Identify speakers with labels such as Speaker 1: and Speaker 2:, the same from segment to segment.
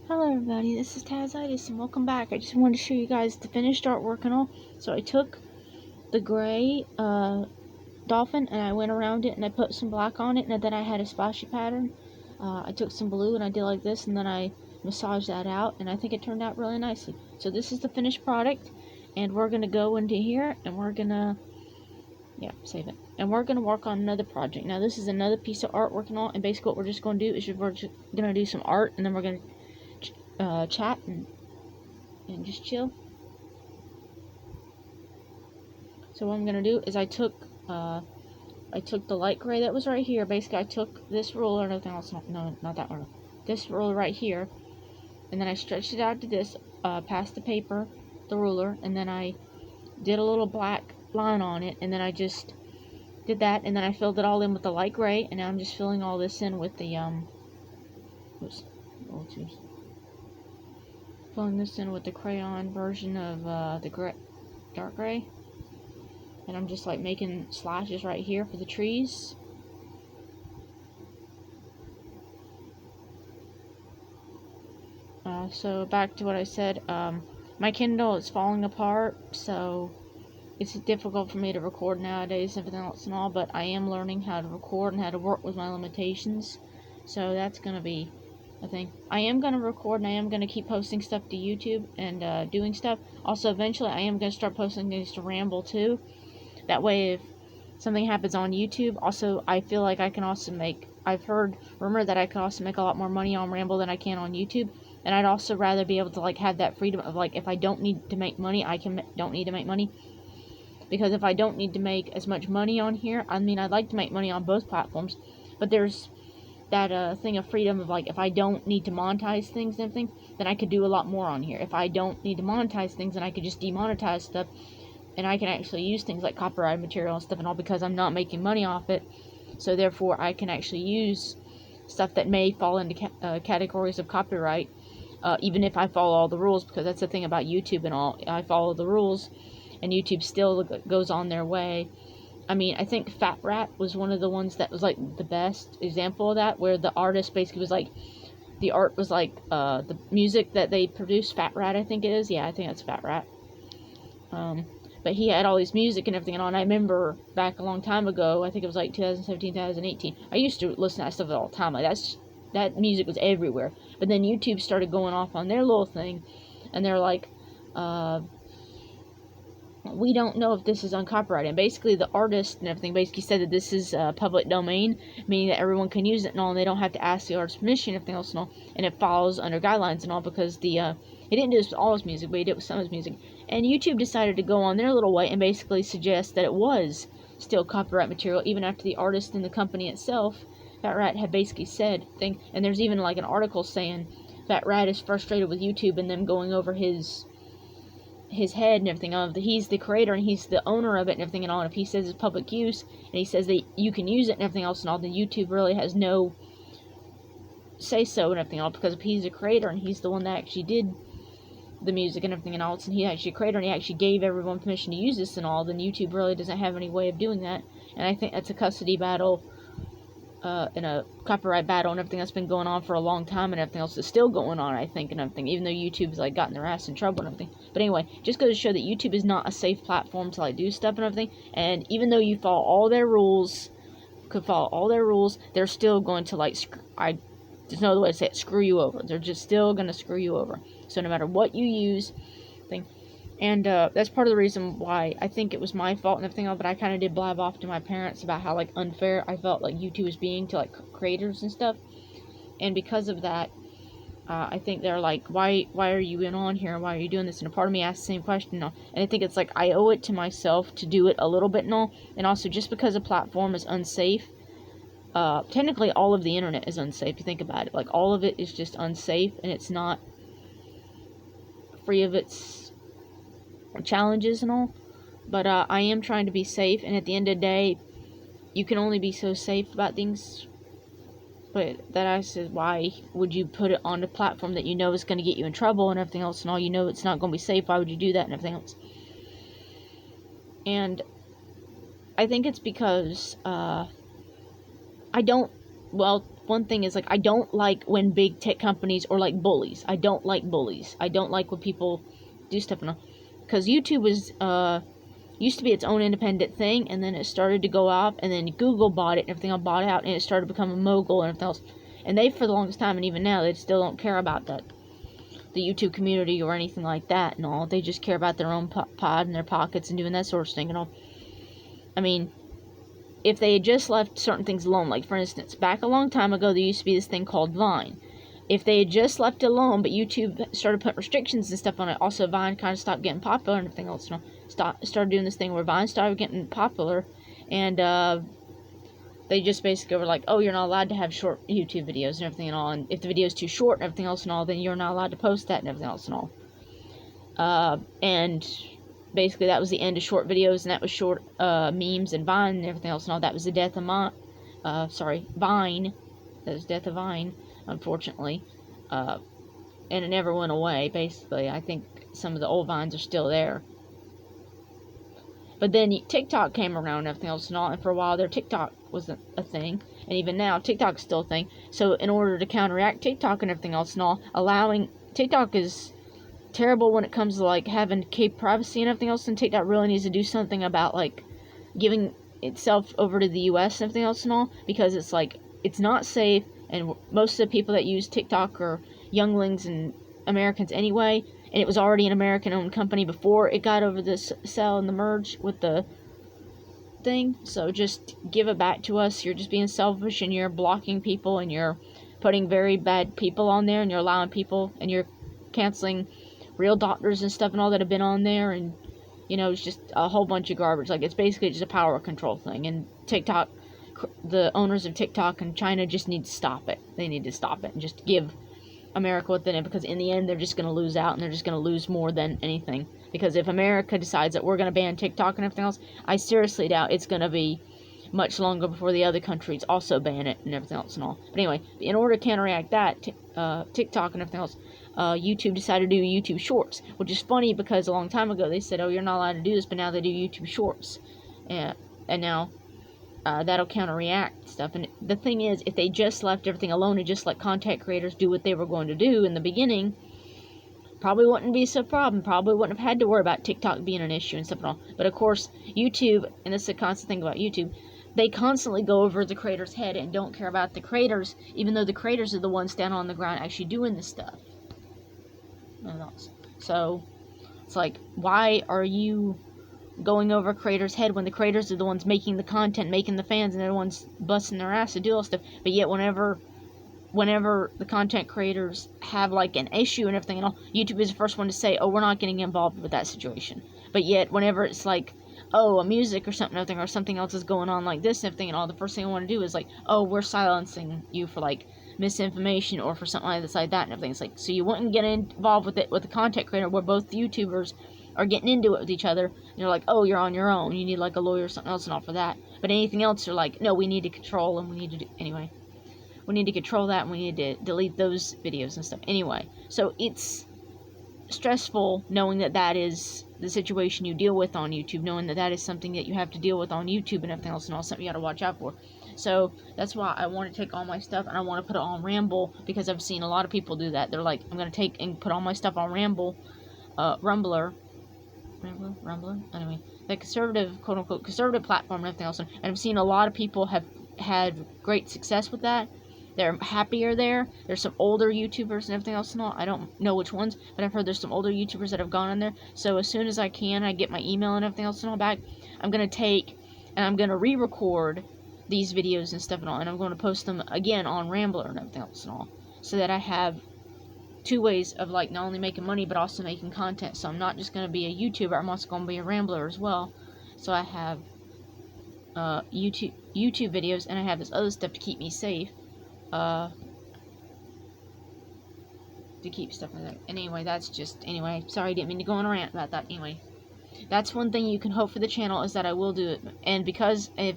Speaker 1: Hello everybody, this is Tazitis and welcome back. I just wanted to show you guys the finished artwork and all. So I took the gray dolphin and I went around it and I put some black on it, and then I had a splashy pattern. I took some blue and I did like this, and then I massaged that out, and I think it turned out really nicely. So this is the finished product, and we're going to go into here and we're going to, save it. And we're going to work on another project. Now this is another piece of artwork and all, and basically what we're just going to do is we're just going to do some art, and then we're going to chat and just chill. So what I'm gonna do is I took the light gray that was right here. Basically, I took this ruler and everything else. No, not that one. This ruler right here, and then I stretched it out to this, past the paper, the ruler, and then I did a little black line on it, and then I just did that, and then I filled it all in with the light gray, and now I'm just filling all this in with the filling this in with the crayon version of the dark gray. And I'm just like making slashes right here for the trees. So back to what I said, my Kindle is falling apart, so it's difficult for me to record nowadays and everything else and all, but I am learning how to record and how to work with my limitations. So that's going to be a thing. I am going to record and I am going to keep posting stuff to YouTube and doing stuff. Also, eventually I am going to start posting things to Ramble too. That way, if something happens on YouTube, also, I feel like I can also make, I've heard rumor that I can also make a lot more money on Ramble than I can on YouTube, and I'd also rather be able to, like, have that freedom of, like, if I don't need to make money, don't need to make money, because if I don't need to make as much money on here, I mean, I'd like to make money on both platforms, but there's that thing of freedom of, like, if I don't need to monetize things and everything, then I could do a lot more on here. If I don't need to monetize things, then I could just demonetize stuff, and I can actually use things like copyright material and stuff and all, because I'm not making money off it. So therefore, I can actually use stuff that may fall into categories of copyright, even if I follow all the rules, because that's the thing about YouTube and all. I follow the rules, and YouTube still goes on their way. I mean, I think Fat Rat was one of the ones that was like the best example of that, where the artist basically was like, the art was like the music that they produced. Fat Rat, I think it is. Yeah, I think that's Fat Rat. But he had all this music and everything and all, and I remember back a long time ago, I think it was like 2017, 2018, I used to listen to that stuff all the time. Like, that music was everywhere. But then YouTube started going off on their little thing, and they're like, we don't know if this is uncopyrighted. And basically, the artist and everything basically said that this is public domain, meaning that everyone can use it and all, and they don't have to ask the artist's permission and everything else and all, and it follows under guidelines and all, because he didn't do this with all his music, but he did it with some of his music. And YouTube decided to go on their little way and basically suggest that it was still copyright material, even after the artist and the company itself, Fat Rat, had basically said thing. And there's even like an article saying Fat Rat is frustrated with YouTube and them going over his head and everything. He's the creator and he's the owner of it and everything and all. And if he says it's public use and he says that you can use it and everything else and all, then YouTube really has no say so and everything else, because if he's a creator and he's the one that actually did the music and everything else, and he actually created and he actually gave everyone permission to use this and all, then YouTube really doesn't have any way of doing that. And I think that's a custody battle and a copyright battle and everything that's been going on for a long time, and everything else is still going on, I think, and everything, even though YouTube's like gotten their ass in trouble and everything. But anyway, just goes to show that YouTube is not a safe platform to like do stuff and everything. And even though you follow all their rules, they're still going to like there's no other way to say it, screw you over. They're just still going to screw you over. So no matter what you use, thing. And that's part of the reason why I think it was my fault and everything else, but I kind of did blab off to my parents about how like unfair I felt like YouTube was being to like creators and stuff. And because of that, I think they're like, why are you in on here? Why are you doing this? And a part of me asked the same question. And I think it's like I owe it to myself to do it a little bit and all. And also, just because a platform is unsafe, technically all of the internet is unsafe. You think about it, like all of it is just unsafe, and it's not free of its challenges and all. But I am trying to be safe, and at the end of the day, you can only be so safe about things. But that I said, why would you put it on a platform that you know is going to get you in trouble and everything else and all? You know it's not going to be safe. Why would you do that and everything else? And I think it's because I don't, well, one thing is, like, I don't like when big tech companies or like bullies. I don't like bullies. I don't like when people do stuff, because YouTube was used to be its own independent thing, and then it started to go off, and then Google bought it and everything else, bought it out, and it started to become a mogul and everything else. And they, for the longest time, and even now, they still don't care about that, the YouTube community or anything like that and all. They just care about their own pod in their pockets and doing that sort of thing and all. I mean, if they had just left certain things alone, like for instance, back a long time ago, there used to be this thing called Vine. If they had just left it alone, but YouTube started putting restrictions and stuff on it, also Vine kind of stopped getting popular and everything else, started doing this thing where Vine started getting popular, and they just basically were like, oh, you're not allowed to have short YouTube videos and everything and all, and if the video is too short and everything else and all, then you're not allowed to post that and everything else and all. And basically that was the end of short videos, and that was short memes and Vine and everything else and all. That was the death of Vine. That was the death of Vine, unfortunately. And it never went away, basically. I think some of the old Vines are still there. But then TikTok came around and everything else and all, and for a while there, TikTok wasn't a thing, and even now, TikTok's still a thing. So in order to counteract TikTok and everything else and all, TikTok is terrible when it comes to, like, having to keep privacy and everything else, and TikTok really needs to do something about, like, giving itself over to the US and everything else and all, because it's, like, it's not safe, and most of the people that use TikTok are younglings and Americans anyway, and it was already an American-owned company before it got over the sell and the merge with the thing. So just give it back to us. You're just being selfish, and you're blocking people, and you're putting very bad people on there, and you're allowing people, and you're canceling real doctors and stuff and all that have been on there, and, you know, it's just a whole bunch of garbage. Like, it's basically just a power control thing, and TikTok, the owners of TikTok and China just need to stop it. They need to stop it and just give America what they need, because in the end they're just going to lose out, and they're just going to lose more than anything. Because if America decides that we're going to ban TikTok and everything else, I seriously doubt it's going to be much longer before the other countries also ban it and everything else and all. But anyway, in order to counteract that, TikTok and everything else, YouTube decided to do YouTube Shorts, which is funny because a long time ago they said, oh, you're not allowed to do this, but now they do YouTube Shorts. And now that'll counteract stuff. And the thing is, if they just left everything alone and just let content creators do what they were going to do in the beginning, probably wouldn't be so problem. Probably wouldn't have had to worry about TikTok being an issue and stuff and all. But of course, YouTube, and this is a constant thing about YouTube, they constantly go over the creator's head and don't care about the creators, even though the creators are the ones down on the ground actually doing this stuff. So it's like, why are you going over creators' head when the creators are the ones making the content, making the fans, and they're the ones busting their ass to do all stuff? But yet whenever the content creators have, like, an issue and everything and all, YouTube is the first one to say, oh, we're not getting involved with that situation. But yet whenever it's like, oh, a music or something else is going on like this and everything and all, the first thing I want to do is like, oh, we're silencing you for, like, misinformation or for something like this, like that and everything. It's like, so you wouldn't get involved with it with the content creator where both YouTubers are getting into it with each other, and you're like, oh, you're on your own, you need, like, a lawyer or something else and all for that. But anything else, you're like, no, we need to control, and we need to do, anyway, we need to control that, and we need to delete those videos and stuff. Anyway, so it's stressful knowing that that is the situation you deal with on YouTube, knowing that that is something that you have to deal with on YouTube and everything else and all, something you gotta watch out for. So that's why I want to take all my stuff and I want to put it on Ramble, because I've seen a lot of people do that. They're like, I'm gonna take and put all my stuff on Ramble, Rumbler, anyway, the conservative, quote-unquote, conservative platform and everything else, and I've seen a lot of people have had great success with that. They're happier there. There's some older YouTubers and everything else and all. I don't know which ones, but I've heard there's some older YouTubers that have gone on there. So as soon as I can, I get my email and everything else and all back, I'm going to take and I'm going to re-record these videos and stuff and all, and I'm going to post them again on Rambler and everything else and all, so that I have two ways of, like, not only making money but also making content. So I'm not just going to be a YouTuber, I'm also going to be a Rambler as well. So I have YouTube videos, and I have this other stuff to keep me safe, to keep stuff like that. Anyway, that's just, anyway, sorry, I didn't mean to go on a rant about that. Anyway, that's one thing you can hope for the channel, is that I will do it, and because if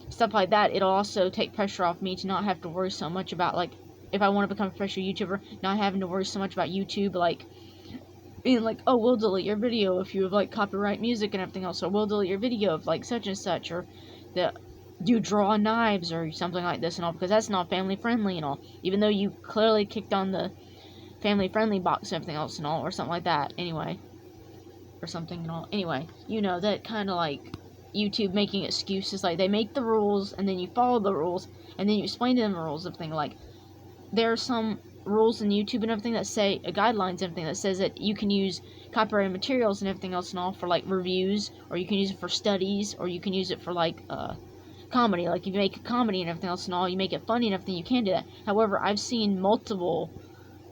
Speaker 1: stuff like that, it'll also take pressure off me to not have to worry so much about, like, if I want to become a professional YouTuber, not having to worry so much about YouTube, like, being like, oh, we'll delete your video if you have, like, copyright music and everything else, or we'll delete your video of, like, such and such, or do draw knives or something like this and all, because that's not family friendly and all, even though you clearly kicked on the family friendly box and everything else and all, or something like that, anyway, or something and all, anyway, you know, that kind of like YouTube making excuses, like they make the rules and then you follow the rules and then you explain to them the rules of everything. Like there are some rules in YouTube and everything that say guidelines and everything that says that you can use copyrighted materials and everything else and all for like reviews, or you can use it for studies, or you can use it for like comedy. Like if you make a comedy and everything else and all, you make it funny and everything, you can do that. However, I've seen multiple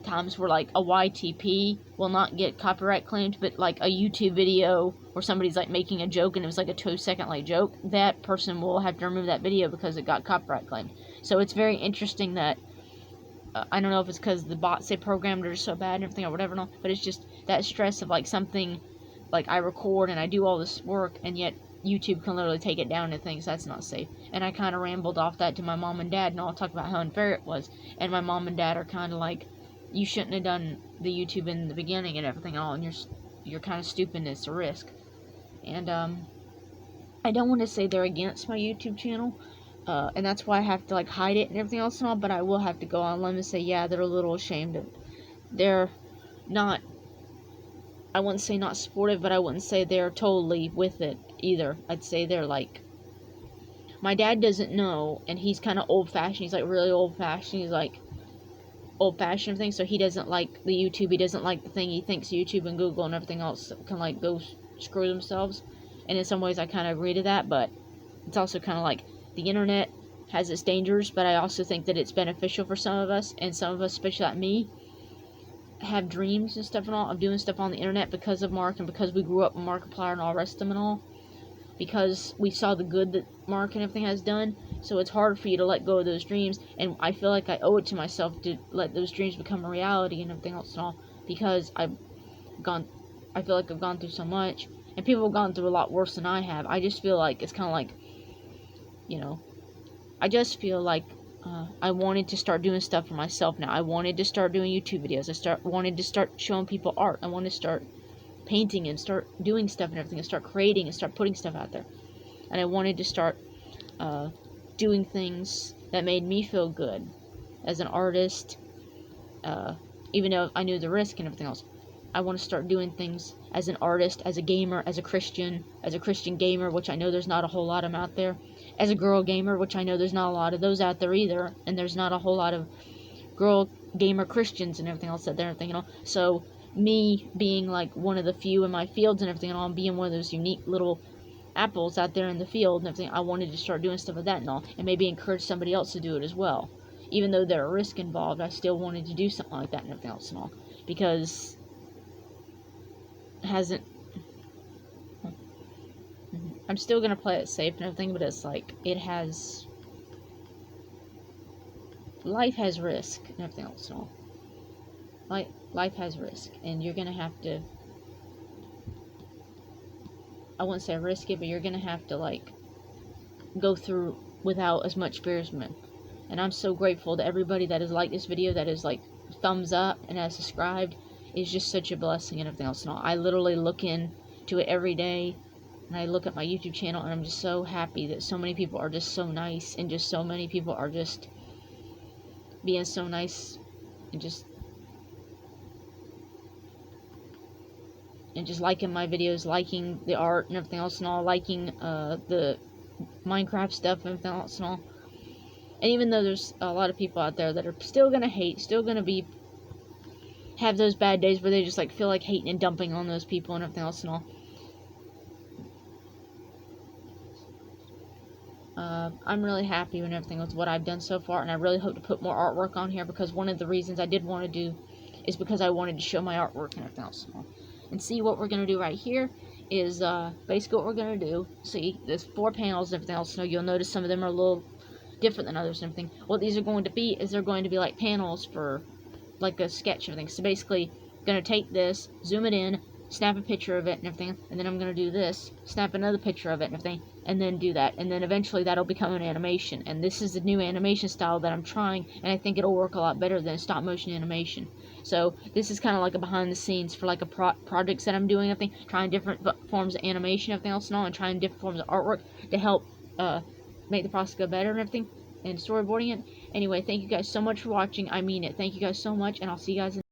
Speaker 1: times where like a YTP will not get copyright claimed, but like a YouTube video where somebody's like making a joke and it was like a 2-second like joke, that person will have to remove that video because it got copyright claimed. So it's very interesting that I don't know if it's because the bots they programmed are so bad and everything or whatever, no, but it's just that stress of like something like I record and I do all this work and yet YouTube can literally take it down and thinks that's not safe. And I kind of rambled off that to my mom and dad, and I'll talk about how unfair it was. And my mom and dad are kind of like, you shouldn't have done the YouTube in the beginning and everything and all, and you're kind of stupid and it's a risk. And I don't want to say they're against my YouTube channel, and that's why I have to like hide it and everything else and all, but I will have to go on limb and say, yeah, they're a little ashamed of it. They're not, I wouldn't say not supportive, but I wouldn't say they're totally with it either. I'd say they're like, my dad doesn't know, and he's kind of old-fashioned. He's like really old-fashioned. He's like old-fashioned thing, so he doesn't like the YouTube. He doesn't like the thing. He thinks YouTube and Google and everything else can like go screw themselves. And in some ways, I kind of agree to that, but it's also kind of like the internet has its dangers, but I also think that it's beneficial for some of us, and some of us, especially like me, have dreams and stuff and all of doing stuff on the internet because of Mark and because we grew up with Markiplier and all the rest of them and all, because we saw the good that Mark and everything has done. So it's hard for you to let go of those dreams, and I feel like I owe it to myself to let those dreams become a reality and everything else and all, because I feel like I've gone through so much, and people have gone through a lot worse than I have. I just feel like it's kind of like, you know, I just feel like I wanted to start doing stuff for myself now. I wanted to start doing YouTube videos. Wanted to start showing people art. I wanted to start painting and start doing stuff and everything, and start creating and start putting stuff out there. And I wanted to start doing things that made me feel good as an artist, even though I knew the risk and everything else. I want to start doing things as an artist, as a gamer, as a Christian gamer, which I know there's not a whole lot of them out there, as a girl gamer, which I know there's not a lot of those out there either, and there's not a whole lot of girl gamer Christians and everything else out there and everything, you know. So me being like one of the few in my fields and everything and all, and being one of those unique little apples out there in the field and everything, I wanted to start doing stuff like that and all, and maybe encourage somebody else to do it as well. Even though there's a risk involved, I still wanted to do something like that and everything else and all, because it hasn't, I'm still gonna play it safe and everything, but it's like, life has risk and everything else and all. Life has risk, and you're gonna have to, I wouldn't say risk it, but you're gonna have to like go through without as much fear as me. And I'm so grateful to everybody that has liked this video, that is like thumbs up and has subscribed. It's just such a blessing and everything else and all. I literally look into it every day, and I look at my YouTube channel, and I'm just so happy that so many people are just so nice, and just so many people are just being so nice, and just liking my videos, liking the art and everything else and all, liking the Minecraft stuff and everything else and all. And even though there's a lot of people out there that are still gonna hate, still gonna have those bad days where they just like feel like hating and dumping on those people and everything else and all, I'm really happy with everything with what I've done so far, and I really hope to put more artwork on here, because one of the reasons I did want to do is because I wanted to show my artwork and everything else. And see, what we're going to do right here is basically what we're going to do. See, there's 4 panels and everything else, so you'll notice some of them are a little different than others and everything. What these are going to be is they're going to be like panels for like a sketch and everything. So basically, I'm going to take this, zoom it in, snap a picture of it and everything, and then I'm going to do this, snap another picture of it and everything, and then do that, and then eventually that'll become an animation. And this is the new animation style that I'm trying, and I think it'll work a lot better than stop motion animation. So this is kind of like a behind the scenes for like a projects that I'm doing, I think, trying different forms of animation, everything else and all, and trying different forms of artwork to help make the process go better and everything, and storyboarding it. Anyway, thank you guys so much for watching. I mean it. Thank you guys so much, and I'll see you guys in